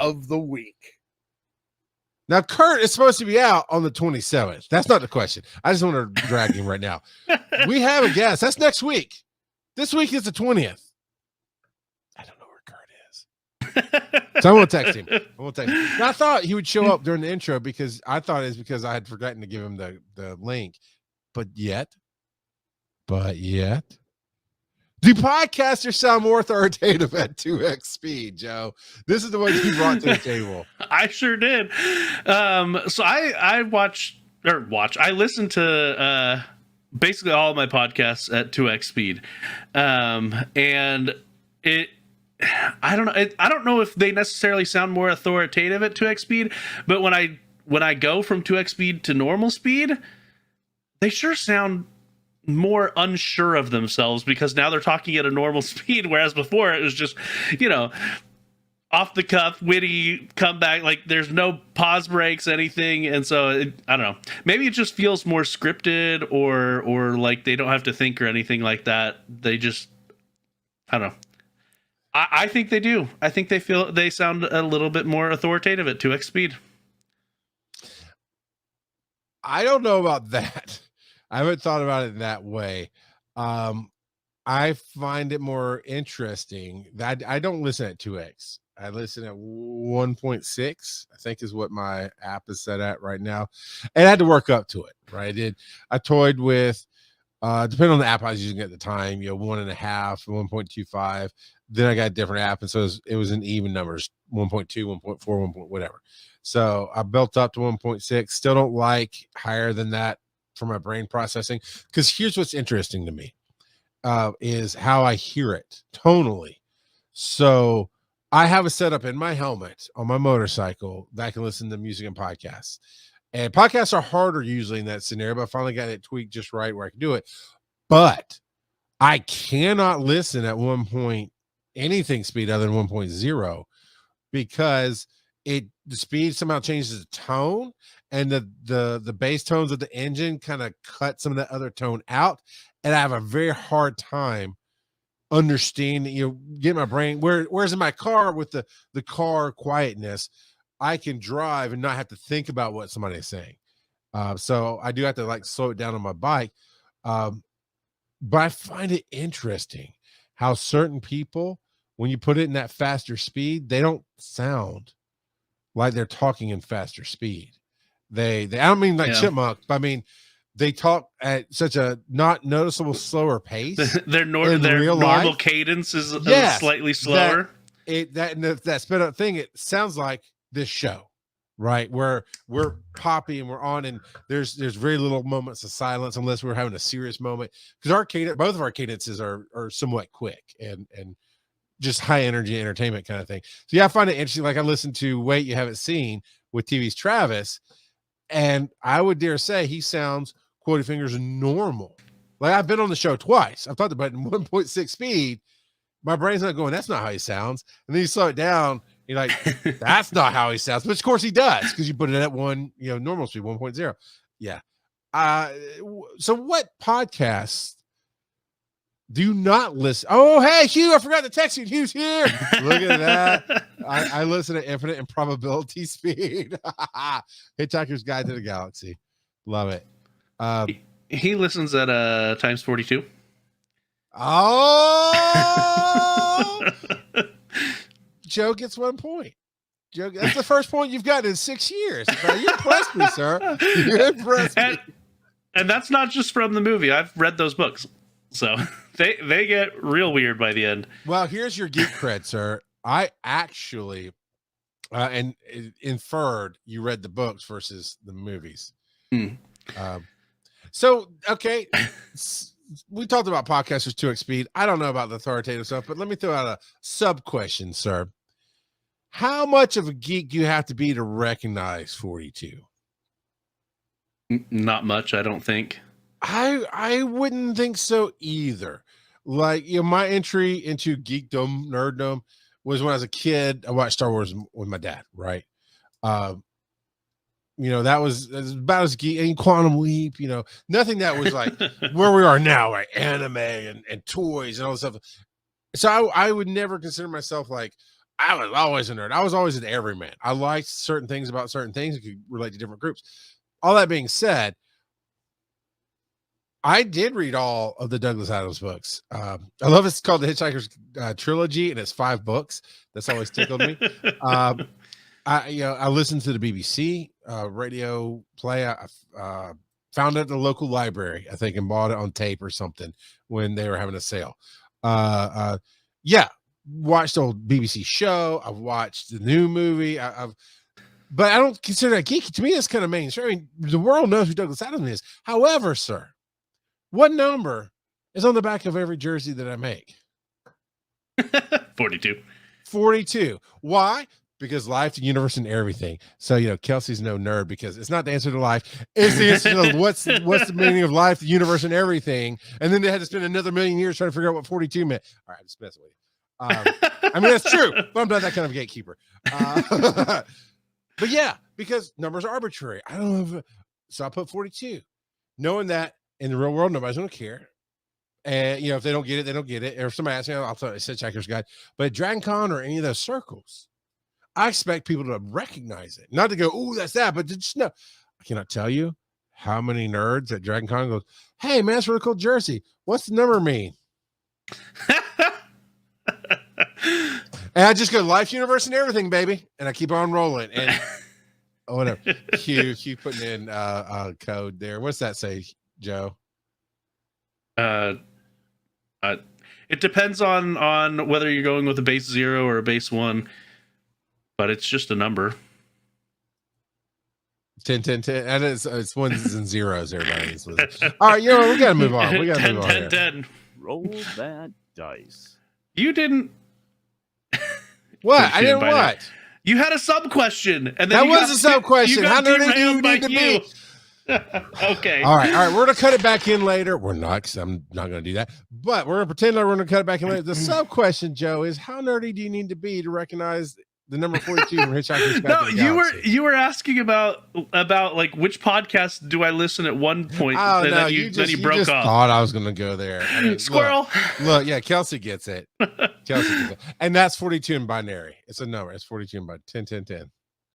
of the week. Now, Kurt is supposed to be out on the 27th. That's not the question. I just want to drag him right now. We have a guest. That's next week. This week is the 20th. I don't know where Kurt is. So I'm going to text him. Now, I thought he would show up during the intro because I thought it's because I had forgotten to give him the link. But yet, do podcasters sound more authoritative at 2x speed, Joe? This is the one you brought to the table. I sure did. So I listen to basically all of my podcasts at 2x speed. And I don't know if they necessarily sound more authoritative at 2x speed, but when I go from 2x speed to normal speed, they sure sound more unsure of themselves because now they're talking at a normal speed, whereas before it was just, off the cuff, witty comeback, like there's no pause breaks, anything. And so I don't know, maybe it just feels more scripted or like they don't have to think or anything like that. They just, I don't know. I think they do. I think they sound a little bit more authoritative at 2x speed. I don't know about that. I haven't thought about it in that way. I find it more interesting that I don't listen at 2x. I listen at 1.6, I think is what my app is set at right now. And I had to work up to it, right? I toyed with, depending on the app I was using at the time, 1.5, 1.25. Then I got a different app. And so it was in even numbers, 1.2, 1.4, 1. Whatever. So I built up to 1.6. Still don't like higher than that for my brain processing. Because here's what's interesting to me, is how I hear it tonally. So I have a setup in my helmet on my motorcycle that I can listen to music and podcasts. And podcasts are harder usually in that scenario, but I finally got it tweaked just right where I can do it. But I cannot listen at 1 point anything speed other than 1.0 because the speed somehow changes the tone, and the bass tones of the engine kind of cut some of that other tone out. And I have a very hard time understanding, get my brain whereas in my car with the car quietness, I can drive and not have to think about what somebody is saying. So I do have to slow it down on my bike. But I find it interesting how certain people, when you put it in that faster speed, they don't sound like they're talking in faster speed. I don't mean chipmunk, but I mean they talk at such a not noticeable slower pace. their normal cadence is slightly slower. That sped up thing, it sounds like this show, right? Where we're poppy and we're on, and there's very little moments of silence unless we're having a serious moment. Because both of our cadences are somewhat quick and just high energy entertainment kind of thing. So yeah, I find it interesting. Like I listened to Wait You Haven't Seen with TV's Travis, and I would dare say he sounds, quoting fingers, normal. Like I've been on the show twice. I've talked about it in 1.6 speed. My brain's not going, that's not how he sounds. And then you slow it down, you're like, that's not how he sounds. But of course he does, because you put it at normal speed, 1.0. Yeah. So what podcasts do you not listen? Oh, hey, Hugh, I forgot to text you. Hugh's here. Look at that. I listen to Infinite Improbability Speed. Hitchhiker's Guide to the Galaxy. Love it. He listens at times 42. Oh, Joe gets 1 point. Joe, that's the first point you've gotten in 6 years. You impressed me, sir. You impressed me. And that's not just from the movie. I've read those books, so they get real weird by the end. Well, here's your geek cred, sir. I actually and inferred you read the books versus the movies. So okay. We talked about podcasters 2x speed. I don't know about the authoritative stuff, but let me throw out a sub question, sir. How much of a geek do you have to be to recognize 42? Not much, I don't think. I wouldn't think so either. Like, my entry into geekdom, nerddom was when I was a kid. I watched Star Wars with my dad, right? That was about as geek, and Quantum Leap, nothing that was like where we are now, like anime and toys and all this stuff. So I would never consider myself like I was always a nerd. I was always an everyman. I liked certain things about certain things that could relate to different groups. All that being said, I did read all of the Douglas Adams books. I love it's called the Hitchhiker's Trilogy, and it's 5 books. That's always tickled me. I listened to the BBC radio play. I found it at the local library, I think, and bought it on tape or something when they were having a sale. Yeah, watched the old BBC show. I've watched the new movie. But I don't consider that geeky. To me, that's kind of mainstream. I mean, the world knows who Douglas Adams is. However, sir, what number is on the back of every jersey that I make? 42. 42. Why? Because life, the universe, and everything. So, Kelsey's no nerd because it's not the answer to life. It's the answer to what's the meaning of life, the universe, and everything. And then they had to spend another million years trying to figure out what 42 meant. All right, I'm just messing with you. I mean, that's true, but I'm not that kind of gatekeeper. But yeah, because numbers are arbitrary. I don't know. So I put 42, knowing that in the real world, nobody's going to care. And, if they don't get it, they don't get it. Or if somebody asks me, I'll tell you, it's Hitchhiker's Guide. But at Dragon Con or any of those circles, I expect people to recognize it. Not to go, oh, that's that, but to just know. I cannot tell you how many nerds at Dragon Con goes, hey, man, that's a really cool jersey. What's the number mean? And I just go life, universe, and everything, baby. And I keep on rolling. And whatever. Q putting in code there. What's that say, Joe? It depends on whether you're going with a base 0 or a base 1, but it's just a number. 10, 10, 10. And it's ones and zeros, everybody. All right, we got to move on. We got to move on. 10, 10. Roll that dice. You didn't. What? I didn't what? That. You had a sub question, and then that was a sub question. How nerdy do you need to be? Okay. All right. We're gonna cut it back in later. We're not, because I'm not gonna do that. But we're gonna pretend like we're gonna cut it back in later. The sub question, Joe, is how nerdy do you need to be to recognize the number 42 from Hitchhiker's Guide to the Galaxy? you were asking about like which podcast do I listen at one point? Oh, no, you broke off. Thought I was gonna go there. I mean, Squirrel. Look, yeah, Kelsey gets it. And that's 42 in binary. It's a number. It's 42 in binary. 10, 10, 10.